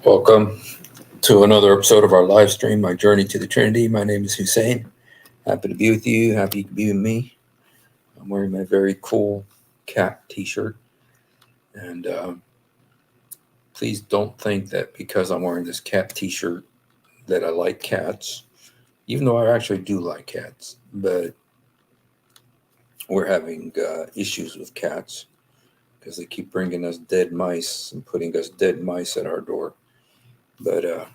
Welcome to another episode of our live stream, My Journey to the Trinity. My name is Hussein. Happy to be with you. Happy to be with me. I'm wearing my very cool cat t-shirt. And please don't think that because I'm wearing this cat t-shirt that I like cats, even though I actually do like cats. But we're having issues with cats because they keep bringing us dead mice and putting us dead mice at our door. But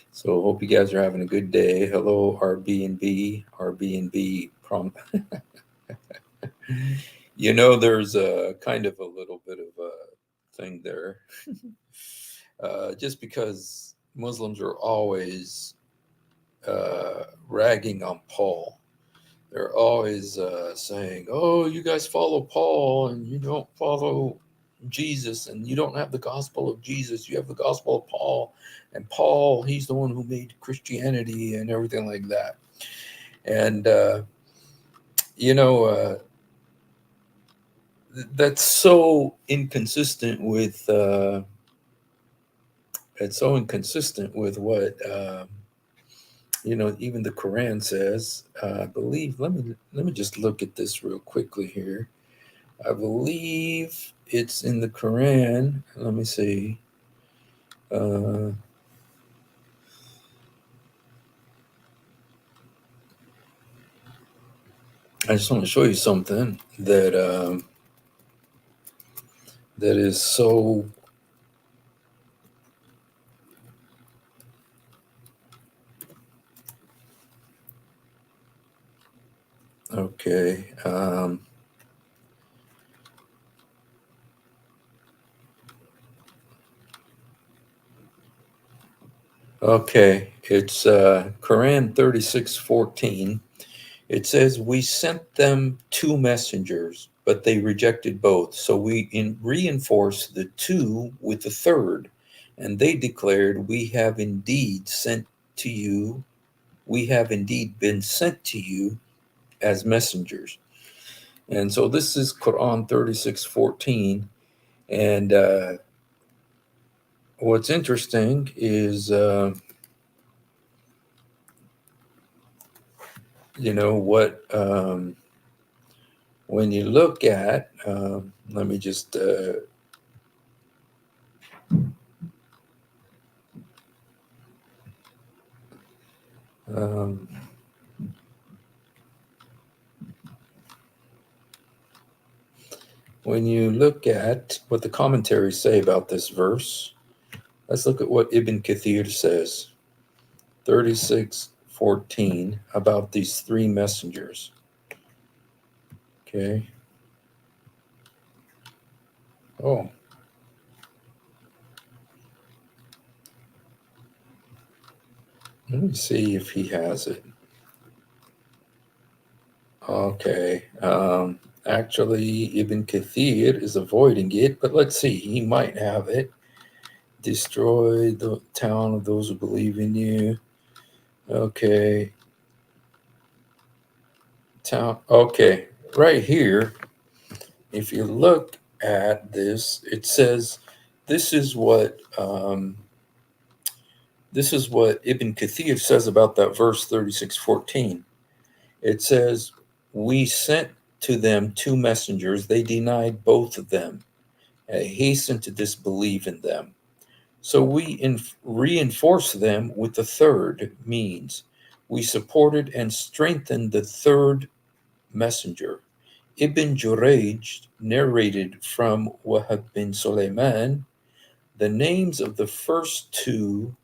so hope you guys are having a good day. Hello, Airbnb prom. There's a kind of a little bit of a thing there. Just because Muslims are always ragging on Paul. They're always saying, oh, you guys follow Paul and you don't follow Jesus, and you don't have the gospel of Jesus. You have the gospel of Paul. And Paul, he's the one who made Christianity and everything like that. And, that's so inconsistent with what even the Quran says. I believe. Let me just look at this real quickly here. I believe it's in the Quran. Let me see. I just want to show you something that that is so okay. Okay, it's Quran 36:14. It says, we sent them two messengers, but they rejected both. So we reinforced the two with the third. And they declared, we have indeed been sent to you as messengers. And so this is Quran 36:14. And what's interesting is, when you look at, let me just when you look at what the commentaries say about this verse, let's look at what Ibn Kathir says, 36:14, about these three messengers. Okay. Oh. Let me see if he has it. Okay. Actually, Ibn Kathir is avoiding it, but let's see. He might have it. Destroy the town of those who believe in you. Okay. Town. Okay. Right here, if you look at this, it says this is what Ibn Kathir says about that verse 36:14. It says, we sent to them two messengers. They denied both of them and hastened to disbelieve in them. So we reinforced them with the third means. We supported and strengthened the third messenger. Ibn Jurayj narrated from Wahab bin Sulaiman, the names of the first two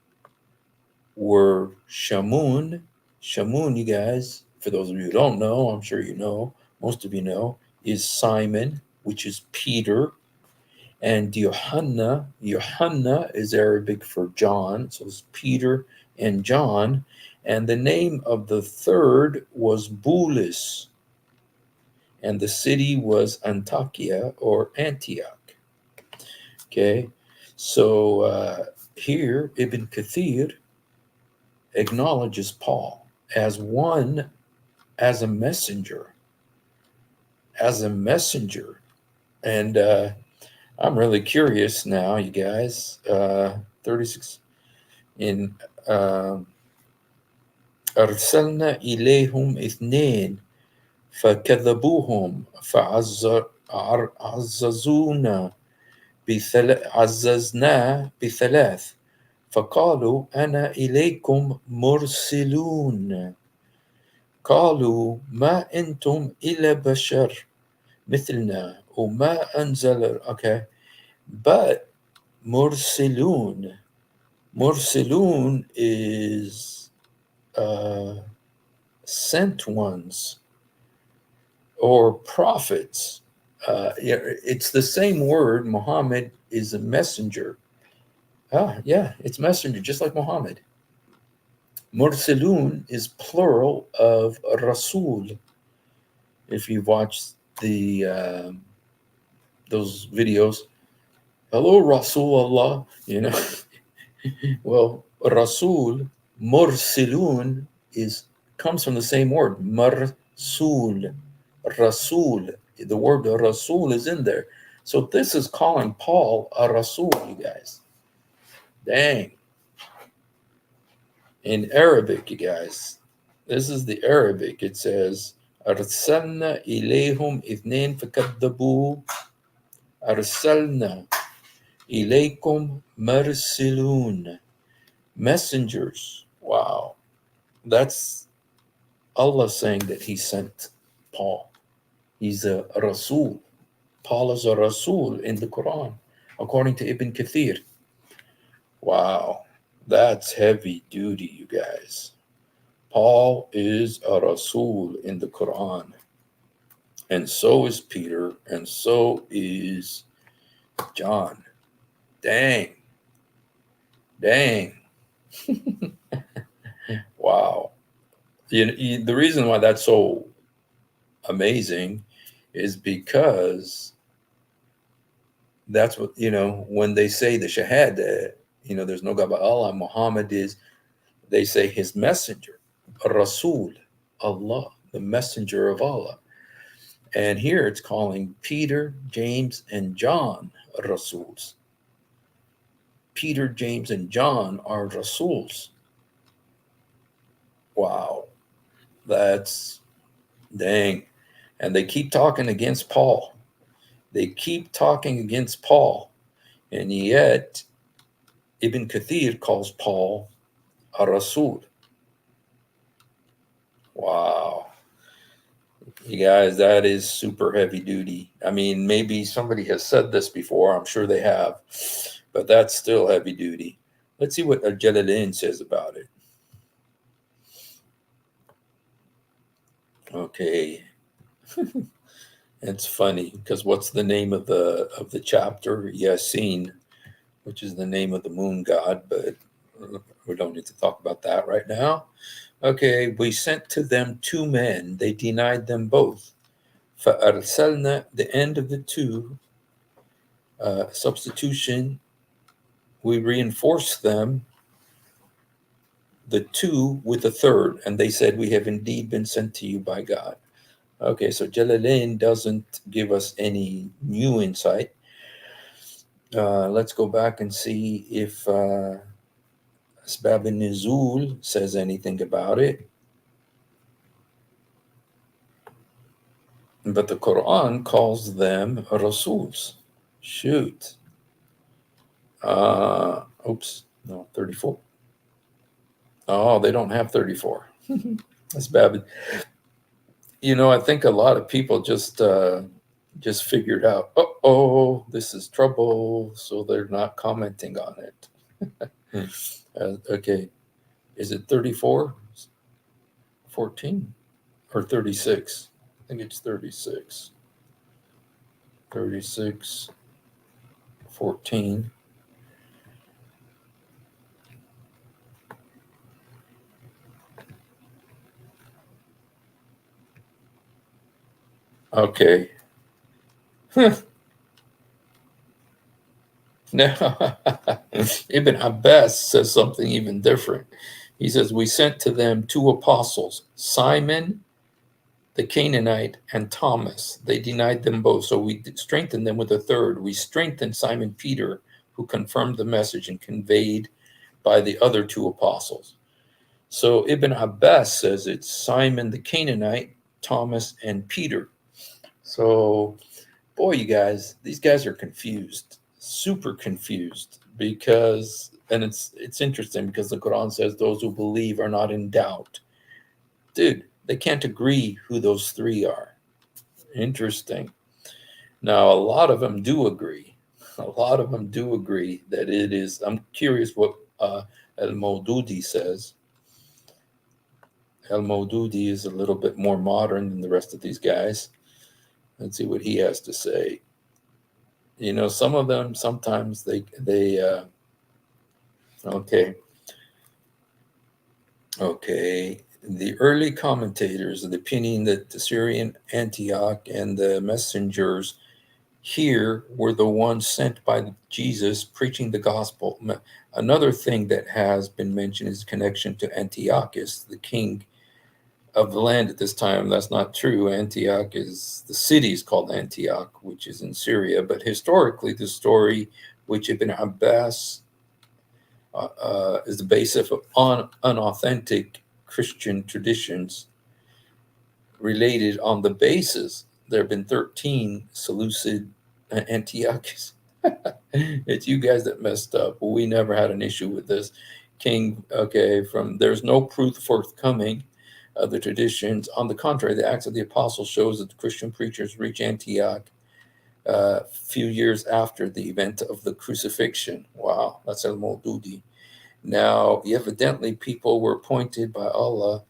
were Shamun. Shamun, you guys, for those of you who don't know, I'm sure you know, most of you know, is Simon, which is Peter. And Yohanna is Arabic for John, so it's Peter and John. And the name of the third was Bulis, and the city was Antakya or Antioch. Okay, so here Ibn Kathir acknowledges Paul as a messenger, and I'm really curious now, you guys. 36 in أرسلنا إليهم اثنين فكذبوهم فعززونا عززنا بثلاث فقالوا أنا إليكم مرسلون قالوا ما أنتم إلا بشر مثلنا وما أنزل okay but مرسلون is sent ones or prophets. It's the same word. Muhammad is a messenger. Yeah, it's messenger, just like Muhammad. Mursalun is plural of Rasul. If you've watched those videos, hello Rasulullah, well, Rasul, Mursilun comes from the same word, Marsul, Rasul. The word Rasul is in there. So this is calling Paul a Rasul, you guys. Dang. In Arabic, you guys, this is the Arabic. It says, أرسلنا إليهم اثنين فكذبوا أرسلنا إليكم مرسلون. Messengers. Wow. That's Allah saying that he sent Paul. He's a Rasul. Paul is a Rasul in the Quran, according to Ibn Kathir. Wow. That's heavy duty, you guys. Paul is a Rasul in the Quran. And so is Peter, and so is John. Dang. Wow. The reason why that's so amazing is because that's what, when they say the Shahada, there's no God but Allah, Muhammad is, they say his messenger, Rasul, Allah, the messenger of Allah. And here it's calling Peter, James, and John Rasuls. Peter, James, and John are Rasuls. Wow. That's dang. And they keep talking against Paul. And yet, Ibn Kathir calls Paul a Rasul. Wow. You guys, that is super heavy duty. I mean, maybe somebody has said this before. I'm sure they have. But that's still heavy duty. Let's see what Al-Jalalain says about it. Okay. It's funny because what's the name of the chapter? Yasin, which is the name of the moon god, but we don't need to talk about that right now. Okay, we sent to them two men. They denied them both. فَأَرْسَلْنَا, the end of the two, substitution, we reinforced them, the two with a third, and they said, we have indeed been sent to you by God. Okay, so Jalalain doesn't give us any new insight. Let's go back and see if Asbab al-Nuzul says anything about it. But the Quran calls them Rasuls. Shoot. Oops, no, 34. Oh, they don't have 34. Asbab. I think a lot of people just figured out, this is trouble, so they're not commenting on it. Okay, is it 34, 14, or 36? I think it's 36. 36, 14. Okay. Now, Ibn Abbas says something even different. He says, we sent to them two apostles, Simon the Canaanite, and Thomas. They denied them both. So we strengthened them with a third. We strengthened Simon Peter, who confirmed the message and conveyed by the other two apostles. So Ibn Abbas says it's Simon the Canaanite, Thomas, and Peter. So, boy, you guys, these guys are confused, super confused, because, and it's interesting because the Quran says those who believe are not in doubt. Dude, they can't agree who those three are. Interesting. Now, a lot of them do agree. A lot of them do agree that it is. I'm curious what Al-Mawdudi says. Al-Mawdudi is a little bit more modern than the rest of these guys. Let's see what he has to say. You know, some of them, sometimes they okay. The early commentators of the opinion that the Syrian Antioch and the messengers here were the ones sent by Jesus preaching the gospel. Another thing that has been mentioned is connection to Antiochus, the king of the land at this time. That's not true. Antioch is, the city is called Antioch, which is in Syria. But historically, the story which Ibn Abbas is the basis of unauthentic Christian traditions related on the basis there have been 13 Seleucid Antiochus. It's you guys that messed up. We never had an issue with this king. Okay, there's no proof forthcoming of the traditions. On the contrary, the Acts of the Apostles shows that the Christian preachers reached Antioch a few years after the event of the crucifixion. Wow, that's al-Mawdudi. Now, evidently, people were appointed by Allah,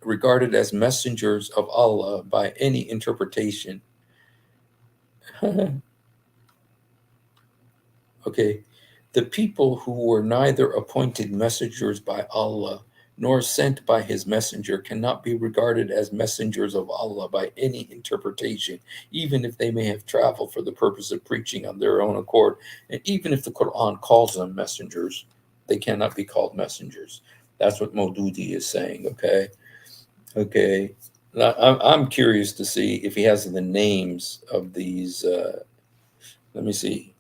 regarded as messengers of Allah by any interpretation. Okay, the people who were neither appointed messengers by Allah nor sent by his messenger cannot be regarded as messengers of Allah by any interpretation, even if they may have traveled for the purpose of preaching on their own accord. And even if the Quran calls them messengers, they cannot be called messengers. That's what Mawdudi is saying, okay? Okay. Now, I'm curious to see if he has the names of these. Let me see.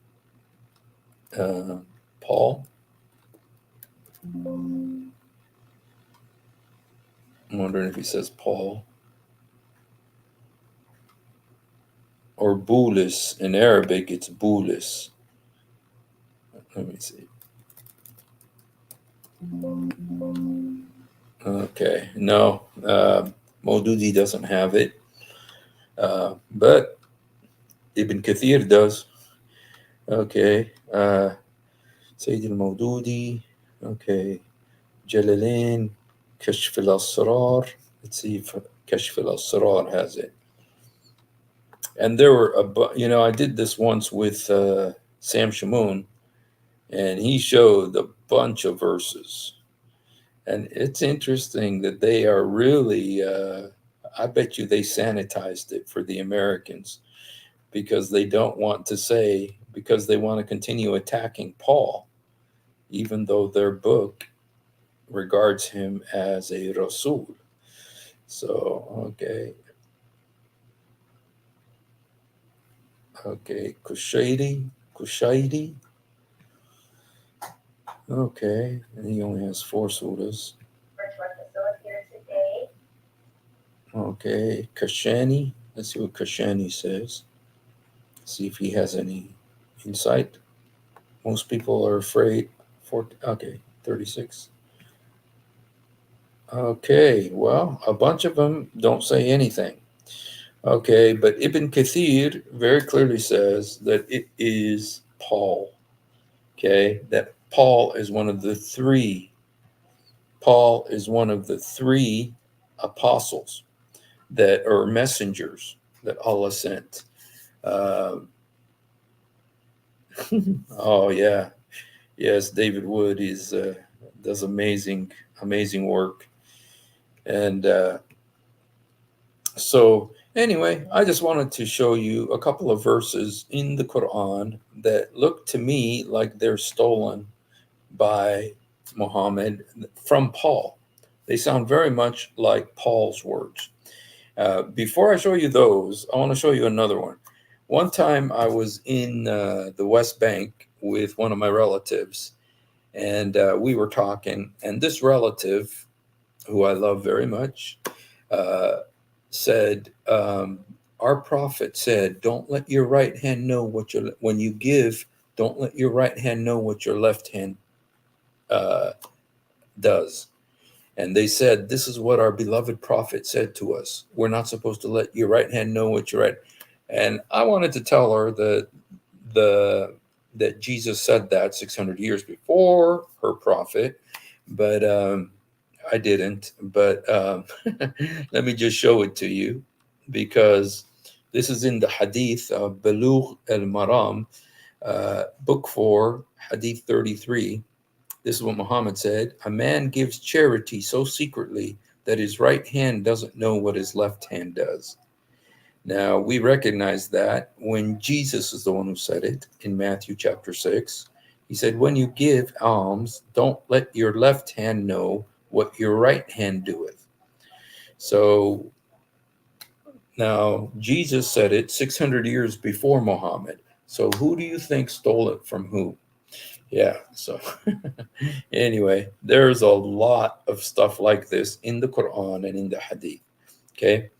Paul. I'm wondering if he says Paul or Bulus. In Arabic, it's Bulus. Let me see. Okay, no, Mawdudi doesn't have it, but Ibn Kathir does. Okay, Sayyid al-Mawdudi. Okay, Jalalain, Kashf al-Asrar. Let's see if Kashf al-Asrar has it. And there were I did this once with Sam Shamoun, and he showed a bunch of verses. And it's interesting that they are really, I bet you they sanitized it for the Americans because they don't want to say, because they want to continue attacking Paul, even though their book regards him as a Rasul. So, okay. Okay, Kushairi. Okay, and he only has 4 surahs. Okay, Kashani. Let's see what Kashani says. See if he has any insight. Most people are afraid. 36. Okay, well, a bunch of them don't say anything. Okay, but Ibn Kathir very clearly says that it is Paul. Okay, that Paul is one of the three. Paul is one of the 3 apostles that are messengers that Allah sent. Oh yeah, yes, David Wood does amazing work, and so anyway, I just wanted to show you a couple of verses in the Quran that look to me like they're stolen by Muhammad from Paul. They sound very much like Paul's words. Before I show you those, I want to show you another one. One time I was in the West Bank with one of my relatives, and we were talking, and this relative, who I love very much, said, our prophet said, don't let your right hand know when you give, don't let your right hand know what your left hand does. And they said, this is what our beloved prophet said to us. We're not supposed to let your right hand know what you're right. And I wanted to tell her that Jesus said that 600 years before her prophet, but I didn't. But let me just show it to you, because this is in the Hadith of Bulugh al-Maram, book 4, Hadith 33. This is what Muhammad said: a man gives charity so secretly that his right hand doesn't know what his left hand does. Now, we recognize that when Jesus is the one who said it in Matthew chapter 6. He said, when you give alms, don't let your left hand know what your right hand doeth. So now Jesus said it 600 years before Muhammad. So who do you think stole it from who? Yeah, so anyway, there's a lot of stuff like this in the Quran and in the Hadith, okay?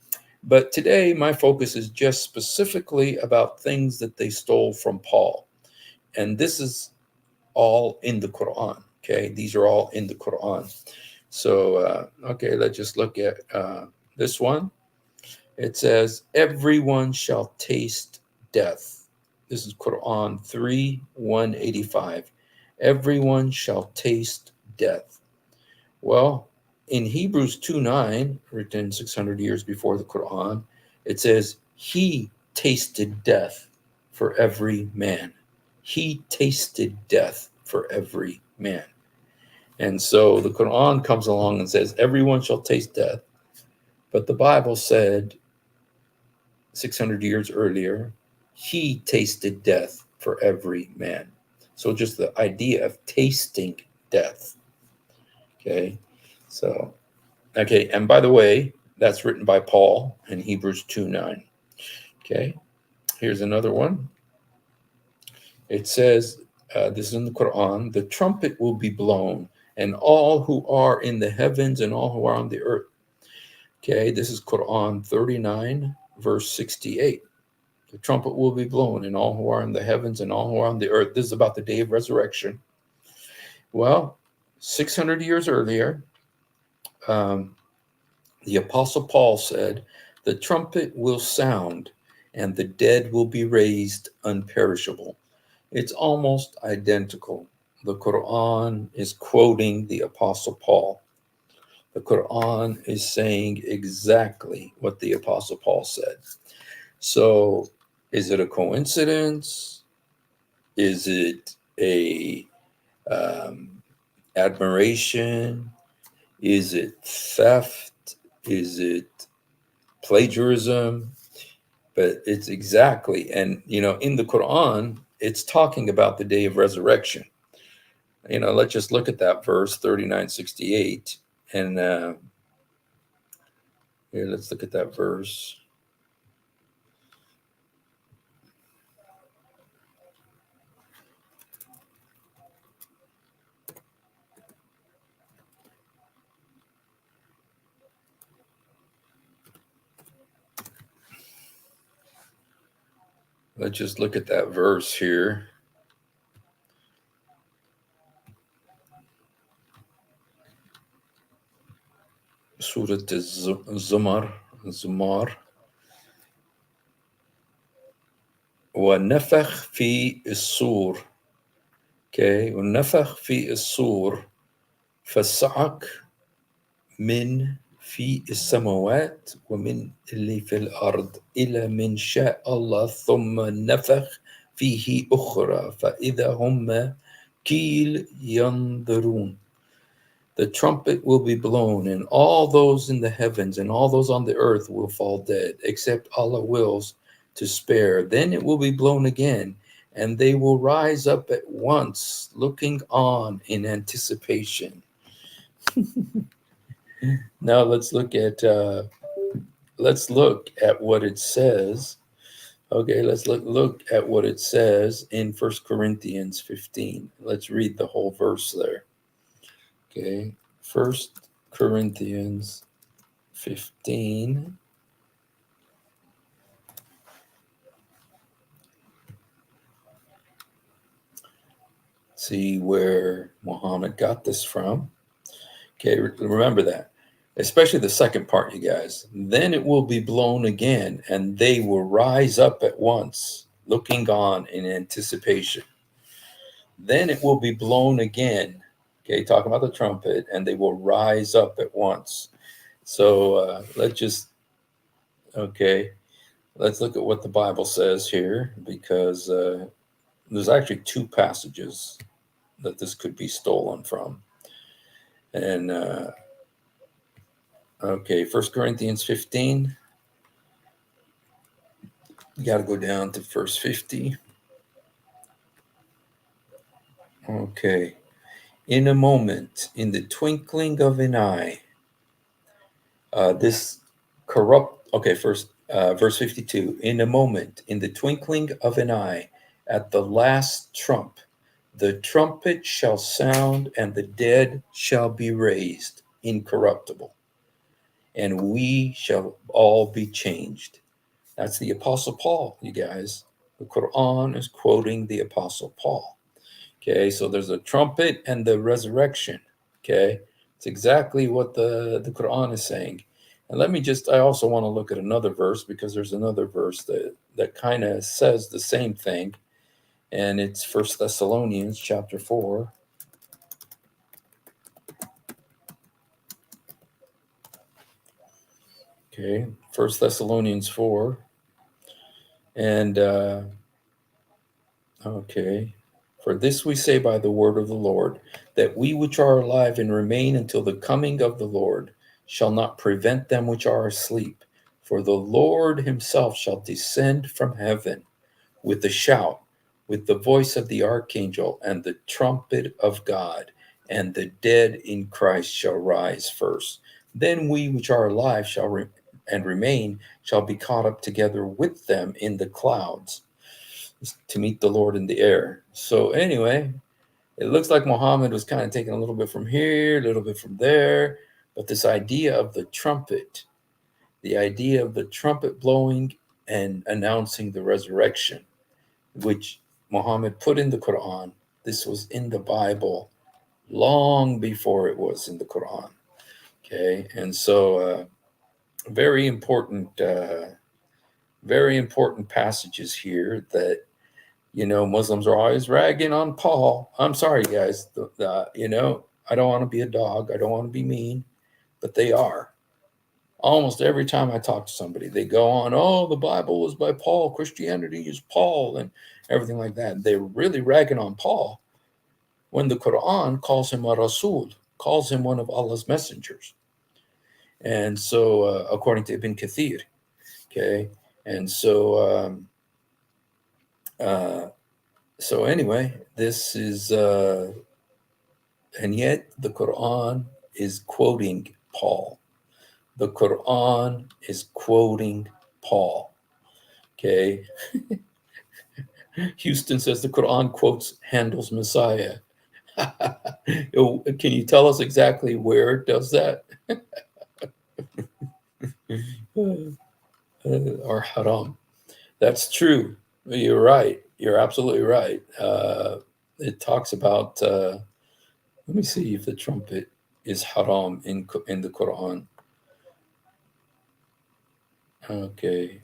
But today, my focus is just specifically about things that they stole from Paul. And this is all in the Quran, okay? These are all in the Quran. So, okay, let's just look at this one. It says, everyone shall taste death. This is Quran 3:185. Everyone shall taste death. Well, in Hebrews 2:9, written 600 years before the Quran, it says, he tasted death for every man. He tasted death for every man. And so the Quran comes along and says, everyone shall taste death. But the Bible said 600 years earlier, he tasted death for every man. So just the idea of tasting death. Okay, so, okay, and by the way, that's written by Paul in Hebrews 2:9. Okay, here's another one. It says, this is in the Quran, the trumpet will be blown, and all who are in the heavens and all who are on the earth. Okay, this is Quran 39, verse 68. The trumpet will be blown, and all who are in the heavens and all who are on the earth. This is about the day of resurrection. Well, 600 years earlier, the Apostle Paul said, the trumpet will sound, and the dead will be raised unperishable. It's almost identical. The Quran is quoting the Apostle Paul. The Quran is saying exactly what the Apostle Paul said. So, is it a coincidence? Is it a admiration? Is it theft? Is it plagiarism? But it's exactly, and in the Quran, it's talking about the day of resurrection. Let's just look at that verse 39:68, and here, let's look at that verse. Let's just look at that verse here. Surah Zumar. ونفخ في الصور. Okay, ونفخ في الصور فصعق من في السماوات ومن اللي في الأرض إلى من شاء الله ثم نفخ فيه أخرى فإذا هم كيل ينظرون. The trumpet will be blown, and all those in the heavens and all those on the earth will fall dead, except Allah wills to spare. Then it will be blown again, and they will rise up at once, looking on in anticipation. Now let's look at what it says. Okay, let's look at what it says in 1 Corinthians 15. Let's read the whole verse there. Okay, 1 Corinthians 15. See where Muhammad got this from. Okay, remember that. Especially the second part, you guys. Then it will be blown again, and they will rise up at once, looking on in anticipation. Then it will be blown again. Okay, talking about the trumpet, and they will rise up at once. So let's look at what the Bible says here, because there's actually two passages that this could be stolen from. And okay, 1 Corinthians 15. You got to go down to verse 50. Okay. In a moment, in the twinkling of an eye, this corrupt. Okay, first, verse 52. In a moment, in the twinkling of an eye, at the last trump, the trumpet shall sound, and the dead shall be raised incorruptible, and we shall all be changed. That's the Apostle Paul, you guys. The Quran is quoting the Apostle Paul. Okay, so there's a trumpet and the resurrection. Okay, it's exactly what the Quran is saying. And I also want to look at another verse, because there's another verse that kind of says the same thing. And it's 1 Thessalonians chapter 4. Okay, 1 Thessalonians 4. And, okay. For this we say by the word of the Lord, that we which are alive and remain until the coming of the Lord shall not prevent them which are asleep. For the Lord himself shall descend from heaven with a shout, with the voice of the archangel, and the trumpet of God, and the dead in Christ shall rise first. Then we which are alive and remain shall be caught up together with them in the clouds to meet the Lord in the air. So anyway, it looks like Muhammad was kind of taking a little bit from here, a little bit from there, but this idea of the trumpet blowing and announcing the resurrection, which Muhammad put in the Quran. This was in the Bible long before it was in the Quran. Okay, and so very important passages here that, Muslims are always ragging on Paul. I'm sorry, guys. I don't want to be a dog. I don't want to be mean, but they are. Almost every time I talk to somebody, they go on, oh, the Bible was by Paul, Christianity is Paul, and everything like that. They're really ragging on Paul when the Quran calls him a Rasul, calls him one of Allah's messengers. And so, according to Ibn Kathir, okay? And so, so anyway, this is, and yet the Quran is quoting Paul. The Quran is quoting Paul. Okay. Houston says the Quran quotes Handel's Messiah. Can you tell us exactly where it does that? Or haram. That's true. You're right. You're absolutely right. It talks about, let me see if the trumpet is haram in the Quran. Okay.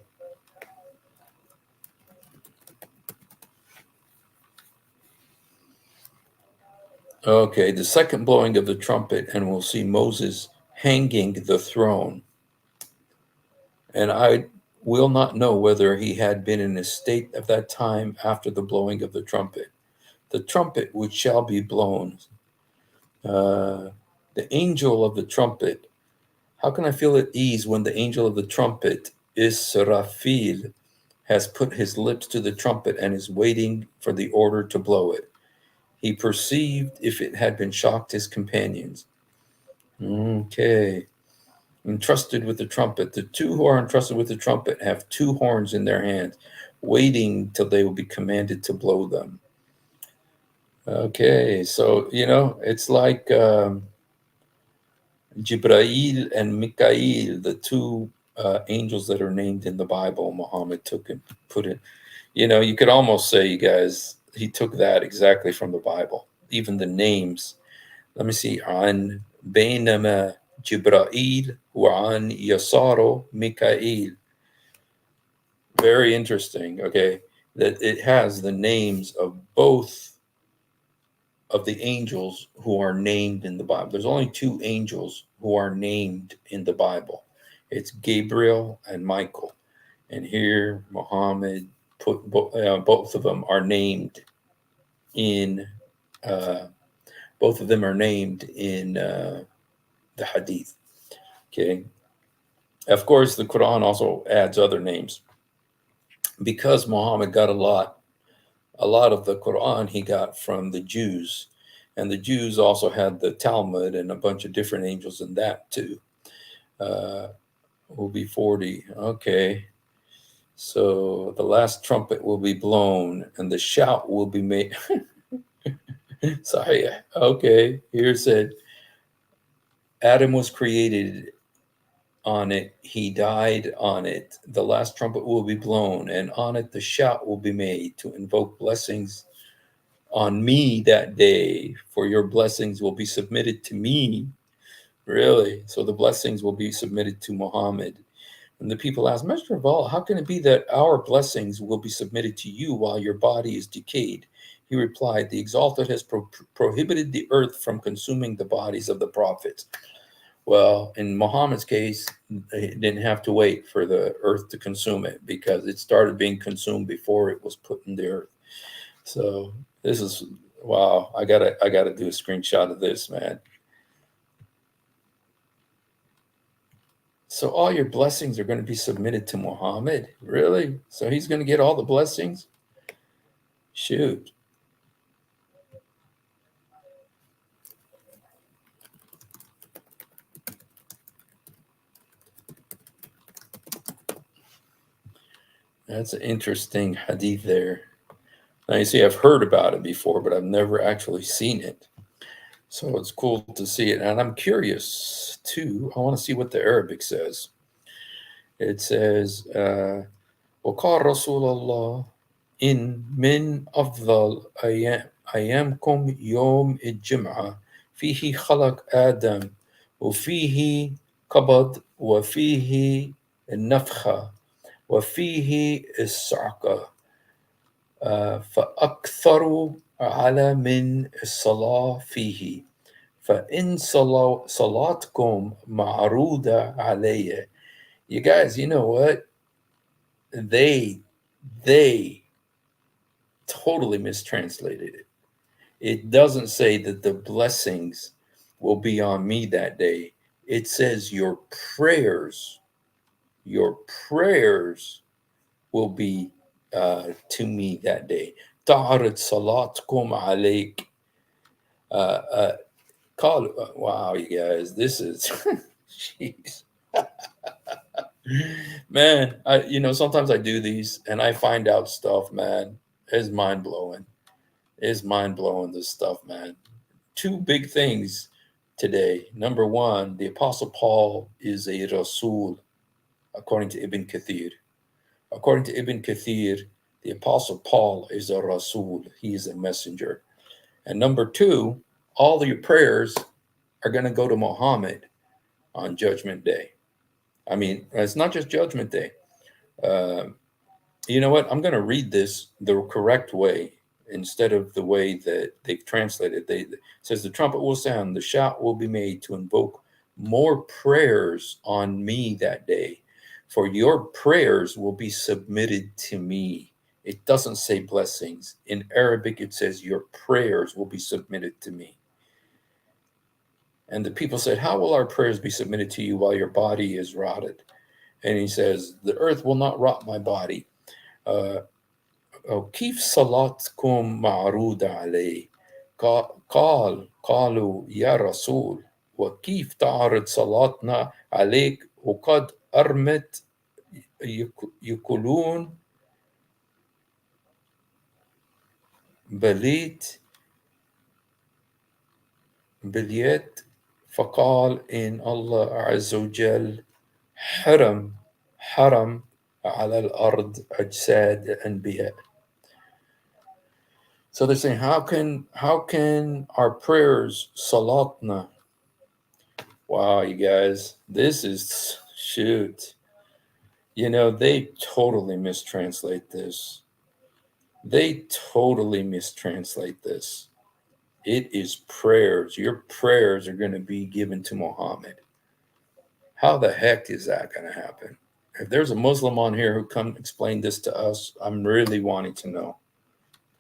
Okay, the second blowing of the trumpet, and we'll see Moses hanging the throne. And I will not know whether he had been in a state of that time after the blowing of the trumpet. The trumpet which shall be blown. The angel of the trumpet. How can I feel at ease when the angel of the trumpet, Israfil, has put his lips to the trumpet and is waiting for the order to blow it? He perceived if it had been shocked his companions. Okay. Entrusted with the trumpet. The two who are entrusted with the trumpet have two horns in their hands, waiting till they will be commanded to blow them. Okay, so, it's like Jibrail and Mikael, the two angels that are named in the Bible. Muhammad took and put it. You could almost say, you guys, he took that exactly from the Bible. Even the names. Let me see. An بينما جبرائيل وعن يساره ميكائيل. Very interesting. Okay, that it has the names of both of the angels who are named in the Bible. There's only two angels who are named in the Bible. It's Gabriel and Michael. And here Muhammad put both of them are named in both of them are named in the Hadith. Okay. Of course, the Quran also adds other names because Muhammad got a lot of the Quran he got from the Jews. And the Jews also had the Talmud and a bunch of different angels in that too. Will be 40. Okay. So the last trumpet will be blown and the shout will be made. Sorry. Okay. Here it said Adam was created on it. He died on it. The last trumpet will be blown, and on it the shout will be made to invoke blessings on me that day, for your blessings will be submitted to me. Really? So the blessings will be submitted to Muhammad. And the people ask, Messenger of Allah, how can it be that our blessings will be submitted to you while your body is decayed? He replied, the Exalted has prohibited the earth from consuming the bodies of the prophets. Well, in Muhammad's case, he didn't have to wait for the earth to consume it because it started being consumed before it was put in the earth. So this is wow. I gotta do a screenshot of this, man. So all your blessings are going to be submitted to Muhammad? Really? So he's going to get all the blessings? Shoot. That's an interesting hadith there. Now you see, I've heard about it before, but I've never actually seen it. So it's cool to see it. And I'm curious too. I want to see what the Arabic says. It says, وقال رسول الله إن من أفضل أيامكم يوم الجمعة فيه خلق آدم وفيه قبض وفيه النفخة وفيه الصعقة فأكثر على من الصلاة فيه فإن صلاتكم معروضة علي. You guys, you know what? They totally mistranslated it. It doesn't say that the blessings will be on me that day. It says your prayers will be to me that day. تعرض صلاتكم عليك. Wow, you guys, this is, jeez. Man, sometimes I do these and I find out stuff, man. It's mind blowing. It's mind blowing, this stuff, man. Two big things today. Number one, the Apostle Paul is a Rasul, according to Ibn Kathir. According to Ibn Kathir, the Apostle Paul is a Rasul. He is a messenger. And number two, all your prayers are going to go to Muhammad on Judgment Day. I mean, it's not just Judgment Day. You know what? I'm going to read this the correct way instead of the way that they've translated. It says, the trumpet will sound, the shout will be made to invoke more prayers on me that day, for your prayers will be submitted to me. It doesn't say blessings. In Arabic, it says your prayers will be submitted to me. And the people said, how will our prayers be submitted to you while your body is rotted? And he says, the earth will not rot my body. كيف صلاتكم معروضة عليه قالوا يا رسول وكيف تعرض صلاتنا عليك وقد أرمت يقولون بليت فقال إن الله عز وجل حرم على الأرض أجساد الأنبياء. So they're saying, how can our prayers, salatna? Wow, you guys, this is shoot. You know, they totally mistranslate this. They totally mistranslate this. It is prayers. Your prayers are going to be given to Muhammad. How the heck is that going to happen? If there's a Muslim on here who come explain this to us, I'm really wanting to know.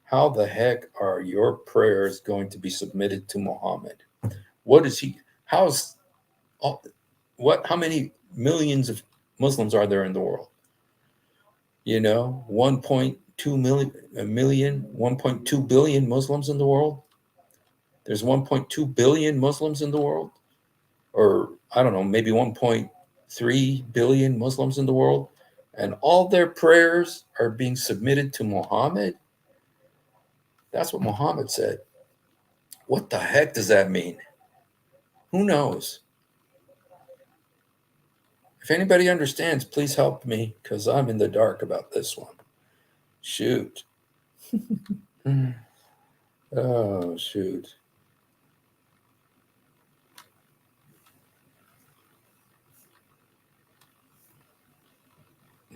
How the heck are your prayers going to be submitted to Muhammad? What is he? How many millions of Muslims are there in the world? You know, 1.2 million, 1.2 billion Muslims in the world. There's 1.2 billion Muslims in the world, or I don't know, maybe 1.3 billion Muslims in the world, and all their prayers are being submitted to Muhammad. That's what Muhammad said. What the heck does that mean? Who knows? If anybody understands, please help me, because I'm in the dark about this one. Shoot. Oh, shoot.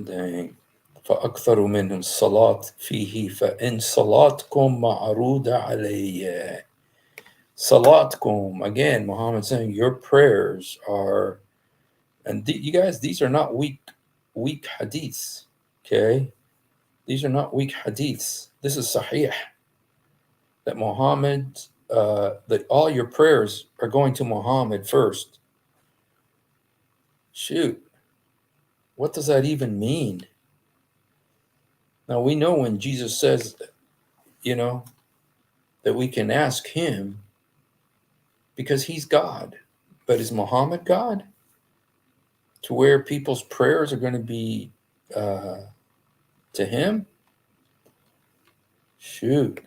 Dang. فأكثر منهم الصلاة فيه فإن صلاتكم معروضة علي. Salatkum, again, Muhammad saying your prayers are, and you guys, these are not weak hadiths, okay? These are not weak hadiths. This is sahih. That Muhammad, that all your prayers are going to Muhammad first. Shoot. What does that even mean? Now we know when Jesus says, you know, that we can ask him because he's God. But is Muhammad God? To where people's prayers are going to be to him? Shoot.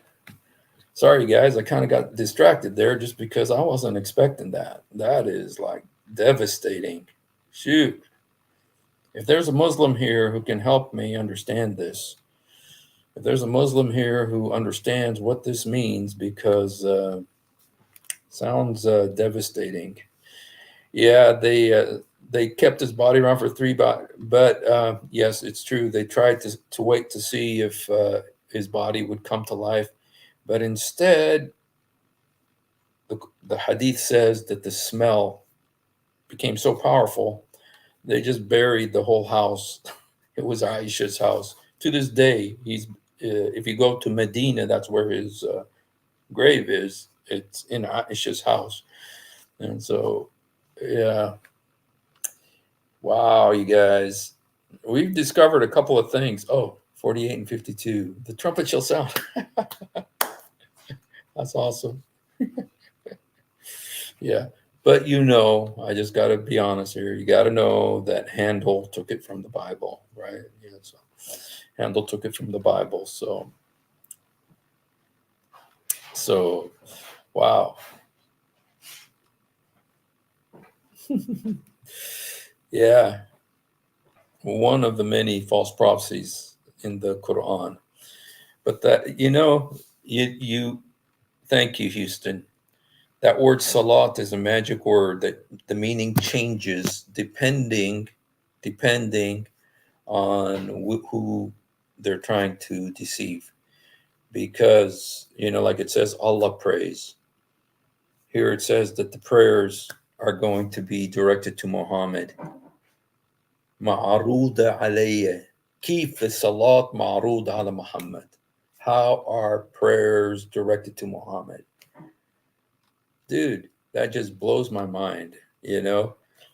Sorry, guys. I kind of got distracted there just because I wasn't expecting that. That is like devastating. Shoot. If there's a Muslim here who can help me understand this, if there's a Muslim here who understands what this means, because sounds devastating. Yeah, they kept his body around for but yes, it's true. They tried to wait to see if his body would come to life, but instead, the hadith says that the smell became so powerful, they just buried the whole house. It was Aisha's house. To this day, if you go to Medina, that's where his grave is. It's in Aisha's house. And so, yeah. Wow, you guys. We've discovered a couple of things. Oh, 48 and 52. The trumpet shall sound. That's awesome. Yeah. But I just got to be honest here. You got to know that Handel took it from the Bible, right? Yeah, so Handel took it from the Bible. So wow. Yeah. One of the many false prophecies in the Quran. But that, you thank you, Houston. That word salat is a magic word that the meaning changes depending on who they're trying to deceive. Because, like it says, Allah prays. Here it says that the prayers are going to be directed to Muhammad. Ma'aruda alayya. Keep the salat ma'arud ala Muhammad. How are prayers directed to Muhammad? Dude, that just blows my mind,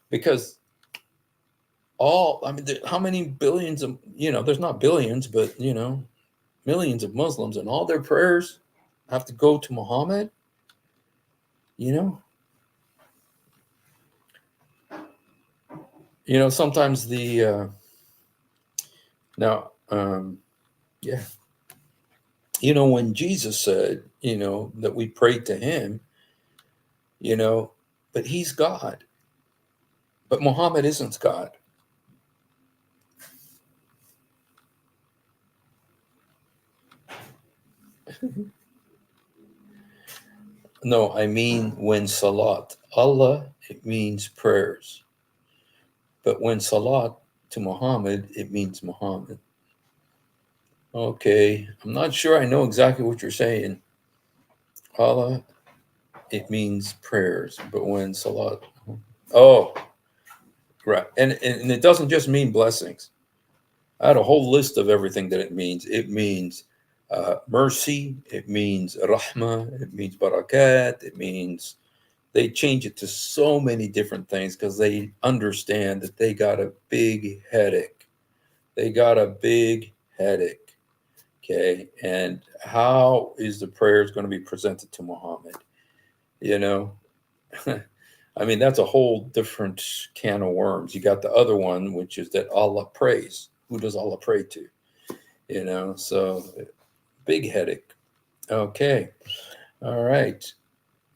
because how many billions of, there's not billions, but, millions of Muslims, and all their prayers have to go to Muhammad, Sometimes now, yeah, when Jesus said, that we pray to him, but he's God, but Muhammad isn't God. No, I mean when salat, Allah, it means prayers. But when salat to Muhammad, it means Muhammad. Okay, I'm not sure I know exactly what you're saying. Allah, it means prayers. But when salat, oh, right. And it doesn't just mean blessings. I had a whole list of everything that it means. It means mercy. It means rahmah. It means barakat. It means they change it to so many different things because they understand that they got a big headache. They got a big headache. Okay. And how is the prayers going to be presented to Muhammad? You know, I mean, that's a whole different can of worms. You got the other one, which is that Allah prays. Who does Allah pray to? So big headache. Okay. All right.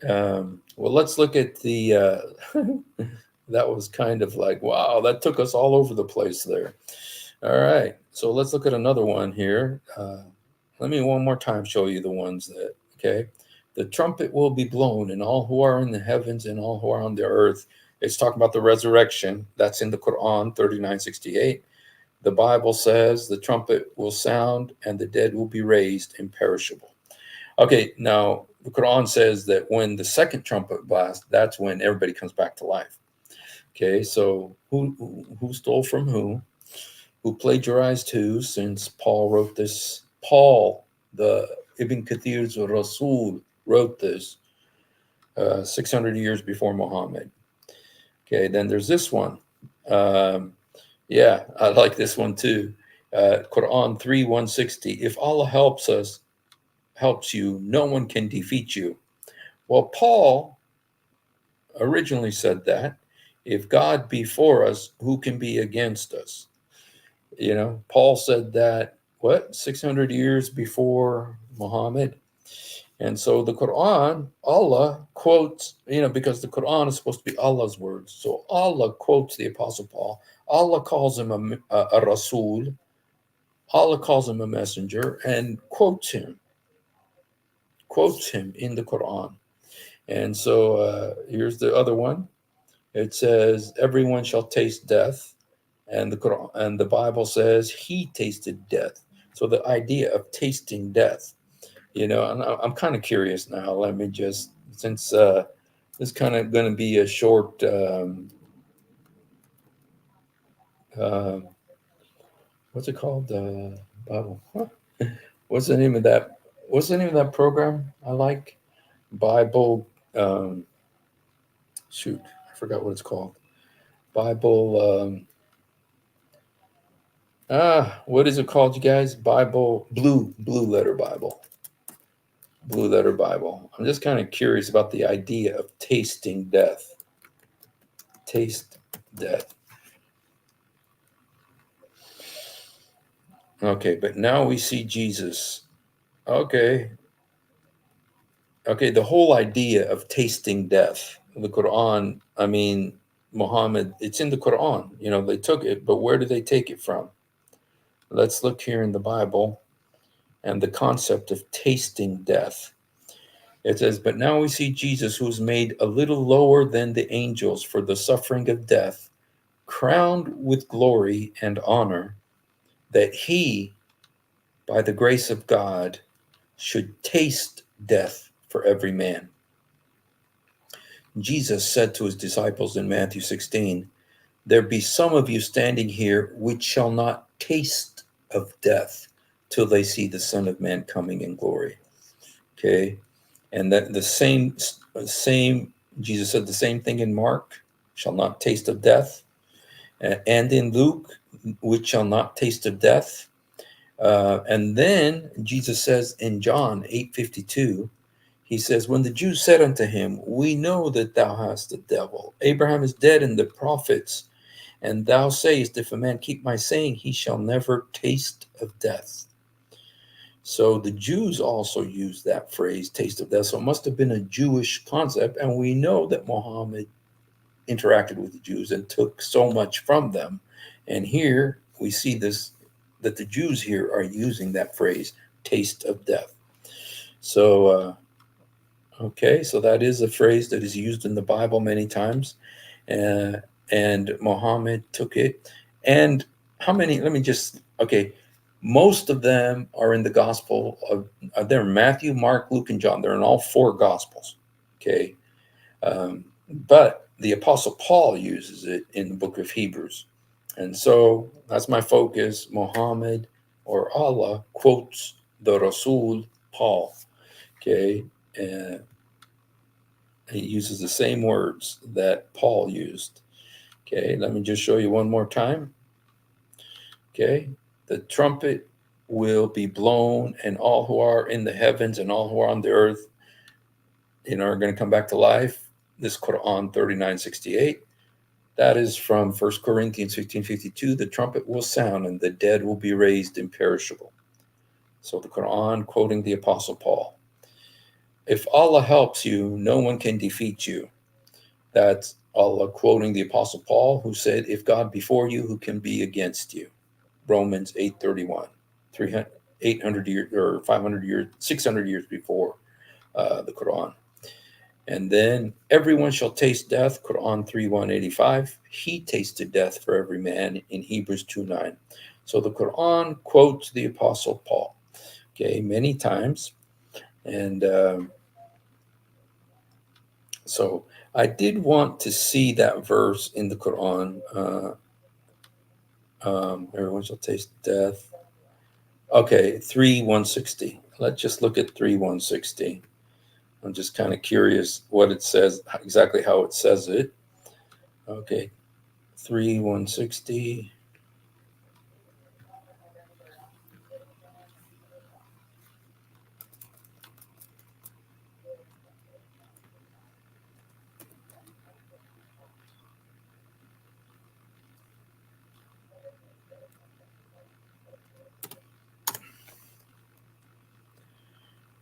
Well, let's look at the. That was kind of like, wow, that took us all over the place there. All right. So let's look at another one here. Let me one more time show you the ones that, okay. The trumpet will be blown, and all who are in the heavens and all who are on the earth. It's talking about the resurrection. That's in the Quran 39:68. The Bible says the trumpet will sound and the dead will be raised imperishable. Okay, now the Quran says that when the second trumpet blasts, that's when everybody comes back to life. Okay, so who stole from who? Who plagiarized who? Since Paul wrote this, Paul, the Ibn Kathir's Rasul, wrote this 600 years before Muhammad. Okay, then there's this one. Yeah, I like this one too. Quran 3:160. If Allah helps you, no one can defeat you. Well, Paul originally said that. If God be for us, who can be against us? Paul said that, 600 years before Muhammad? And so the Quran, Allah quotes, because the Quran is supposed to be Allah's words. So Allah quotes the Apostle Paul. Allah calls him a Rasul. Allah calls him a messenger and quotes him in the Quran. And so here's the other one. It says, everyone shall taste death. And the Quran and the Bible says he tasted death. So the idea of tasting death, and I'm kind of curious now. Let me just, since this is kind of going to be a short, what's it called? Bible. Huh? What's the name of that? What's the name of that program I like? Bible. Shoot, I forgot what it's called. Bible. What is it called, you guys? Bible. Blue Letter Bible. Blue Letter Bible. I'm just kind of curious about the idea of tasting death. Taste death. Okay, but now we see Jesus. Okay, the whole idea of tasting death. The Quran, I mean, Muhammad, it's in the Quran. They took it, but where did they take it from? Let's look here in the Bible and the concept of tasting death. It says, but now we see Jesus, who's made a little lower than the angels for the suffering of death, crowned with glory and honor, that he, by the grace of God, should taste death for every man. Jesus said to his disciples in Matthew 16, there be some of you standing here which shall not taste of death till they see the Son of Man coming in glory. Okay. And that the same, Jesus said the same thing in Mark, shall not taste of death. And in Luke, which shall not taste of death. And then Jesus says in John 8:52, he says, when the Jews said unto him, we know that thou hast the devil. Abraham is dead and the prophets, And thou sayest, if a man keep my saying, he shall never taste of death. So the Jews also used that phrase, taste of death. So it must have been a Jewish concept. And we know that Muhammad interacted with the Jews and took so much from them. And here we see this, that the Jews here are using that phrase, taste of death. So, okay, so that is a phrase that is used in the Bible many times. And Muhammad took it. And how many, let me just, okay, most of them are in the gospel of, they're Matthew, Mark, Luke, and John. They're in all four gospels, okay? But the Apostle Paul uses it in the book of Hebrews. And so that's my focus. Muhammad or Allah quotes the Rasul Paul, okay? And he uses the same words that Paul used. Okay, let me just show you one more time. Okay, the trumpet will be blown, and all who are in the heavens and all who are on the earth, are going to come back to life. This Quran 39:68. That is from 1 Corinthians 15:52. The trumpet will sound, and the dead will be raised imperishable. So the Quran quoting the Apostle Paul. If Allah helps you, no one can defeat you. That's Allah quoting the Apostle Paul, who said, if God be for you, who can be against you? Romans 8:31, 800 years or 500 years, 600 years before the Quran. And then everyone shall taste death, Quran 3:185. He tasted death for every man in Hebrews 2:9. So the Quran quotes the Apostle Paul, okay, many times. And so I did want to see that verse in the Quran. Everyone shall taste death. Okay, 3:160. Let's just look at 3:160. I'm just kind of curious what it says, exactly how it says it. Okay, 3:160.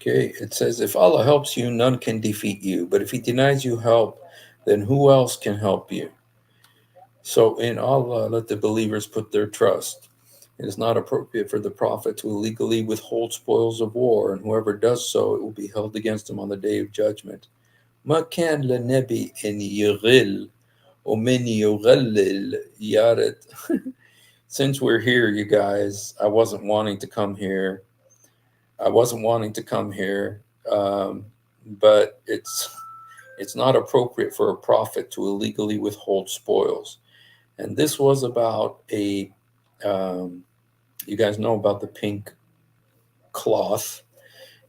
Okay, it says, if Allah helps you, none can defeat you. But if he denies you help, then who else can help you? So in Allah, let the believers put their trust. It is not appropriate for the Prophet to illegally withhold spoils of war, and whoever does so, it will be held against him on the day of judgment. ما كان للنبي أن يغل ومن يغلل يارد. Since we're here, you guys, I wasn't wanting to come here. But it's not appropriate for a prophet to illegally withhold spoils. And this was about you guys know about the pink cloth,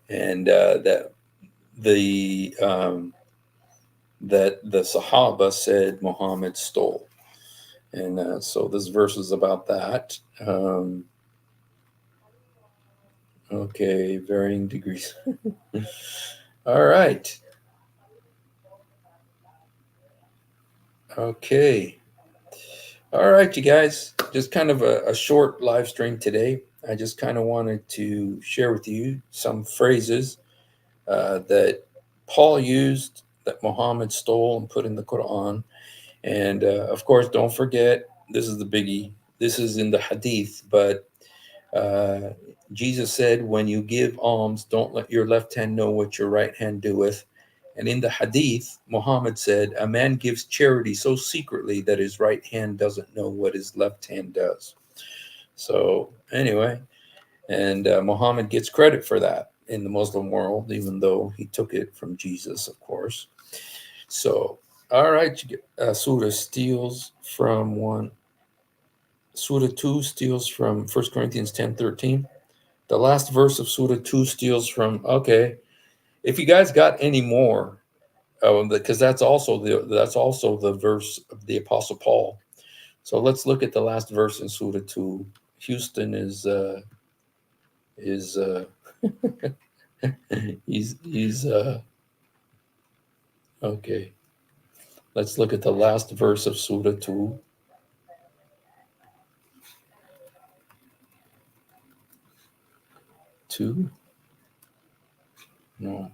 and that the Sahaba said Muhammad stole. And so this verse is about that. Okay, varying degrees. All right. Okay. All right, you guys. Just kind of a short live stream today. I just kind of wanted to share with you some phrases that Paul used, that Muhammad stole and put in the Quran. And of course, don't forget, this is the biggie. This is in the Hadith, but Jesus said, when you give alms, don't let your left hand know what your right hand doeth. And in the Hadith, Muhammad said, a man gives charity so secretly that his right hand doesn't know what his left hand does. So anyway, and Muhammad gets credit for that in the Muslim world, even though he took it from Jesus, of course. So, all right, Surah steals from one. Surah 2 steals from 1 Corinthians 10:13. The last verse of Surah 2 steals from, okay, if you guys got any more, because that's also the verse of the Apostle Paul. So let's look at the last verse in Surah 2. Houston is he's okay. Let's look at the last verse of Surah 2. 2? No.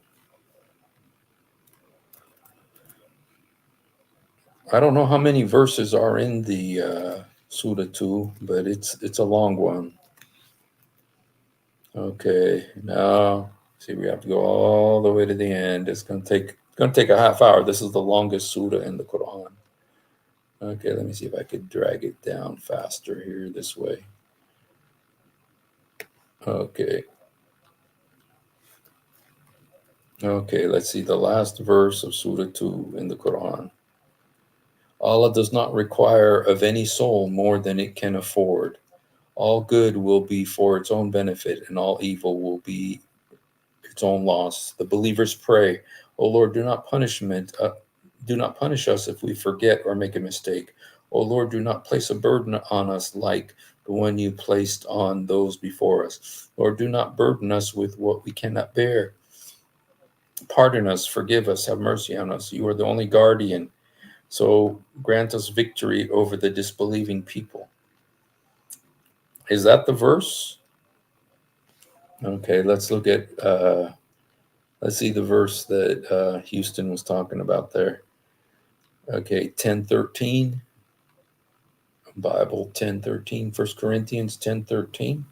I don't know how many verses are in the Surah 2, but it's a long one. Okay, now see, we have to go all the way to the end. It's gonna take a half hour. This is the longest surah in the Quran. Okay, let me see if I could drag it down faster here this way. Okay. Okay, let's see the last verse of Surah 2 in the Quran. Allah does not require of any soul more than it can afford. All good will be for its own benefit, and all evil will be its own loss. The believers pray, O Lord, do not punish us if we forget or make a mistake. O Lord, do not place a burden on us like the one you placed on those before us. Lord, do not burden us with what we cannot bear. Pardon us, forgive us, have mercy on us. You are the only guardian. So grant us victory over the disbelieving people. Is that the verse? Okay, let's look at, let's see the verse that Houston was talking about there. Okay, 10:13, Bible 10:13, 1 Corinthians 10:13.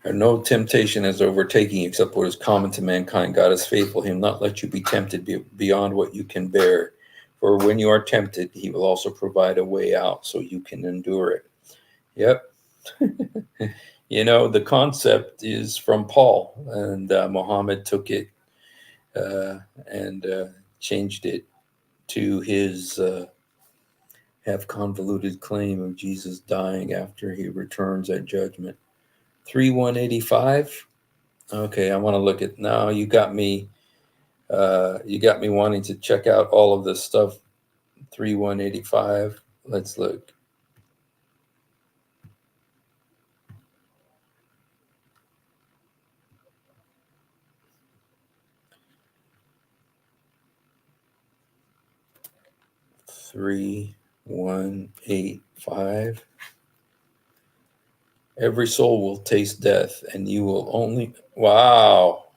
And no temptation is overtaking except what is common to mankind. God is faithful. He'll not let you be tempted beyond what you can bear. For when you are tempted, he will also provide a way out so you can endure it. Yep. The concept is from Paul, and Mohammed took it and changed it to his half convoluted claim of Jesus dying after he returns at judgment. 3:185. Okay, I want to look at now. You got me wanting to check out all of this stuff. 3:185. Let's look. Three, 185. Every soul will taste death, and you will only. Wow.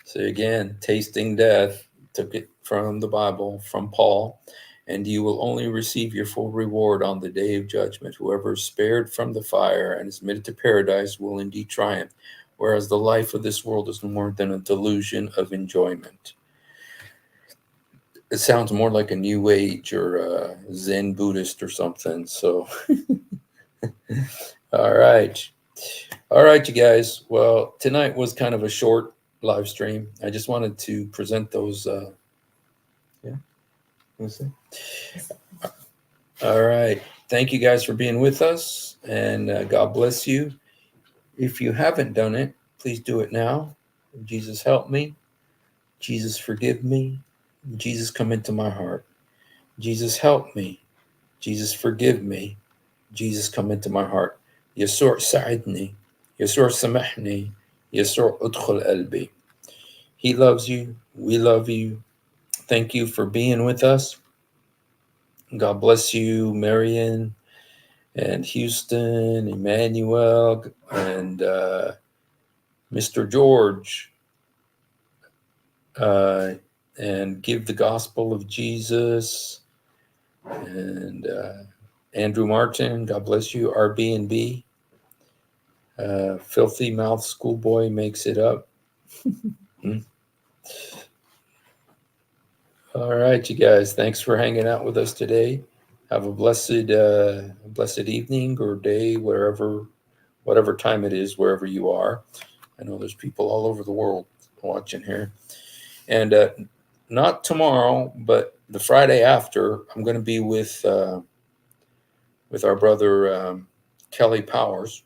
So again, tasting death, took it from the Bible, from Paul, and you will only receive your full reward on the day of judgment. Whoever is spared from the fire and is admitted to paradise will indeed triumph, whereas the life of this world is no more than a delusion of enjoyment. It sounds more like a New Age or a Zen Buddhist or something. So, all right. All right, you guys. Well, tonight was kind of a short live stream. I just wanted to present those. Yeah. All right. Thank you guys for being with us, and God bless you. If you haven't done it, please do it now. Jesus, help me. Jesus, forgive me. Jesus, come into my heart. Jesus, help me. Jesus, forgive me. Jesus, come into my heart. يسوع ساعدني. يسوع سامحني. يسوع ادخل قلبي. He loves you. We love you. Thank you for being with us. God bless you, Marion and Houston, Emmanuel, and Mr. George. And give the gospel of Jesus. And Andrew Martin, God bless you. Airbnb. Filthy Mouth Schoolboy makes it up. All right, you guys. Thanks for hanging out with us today. Have a blessed evening or day, whatever time it is, wherever you are. I know there's people all over the world watching here. And not tomorrow, but the Friday after, I'm going to be with our brother Kelly Powers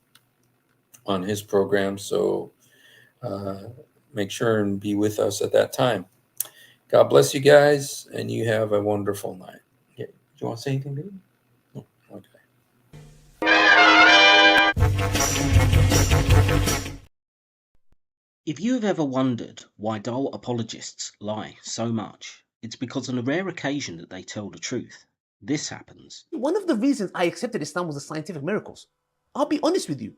on his program. So make sure and be with us at that time. God bless you guys, and you have a wonderful night. Yeah. Do you want to say anything, baby? No. If you've ever wondered why dull apologists lie so much, it's because on the rare occasion that they tell the truth, this happens. One of the reasons I accepted Islam was the scientific miracles. I'll be honest with you.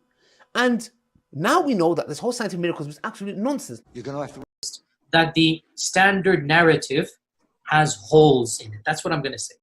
And now we know that this whole scientific miracles was absolute nonsense. You're going to have to... That the standard narrative has holes in it. That's what I'm going to say.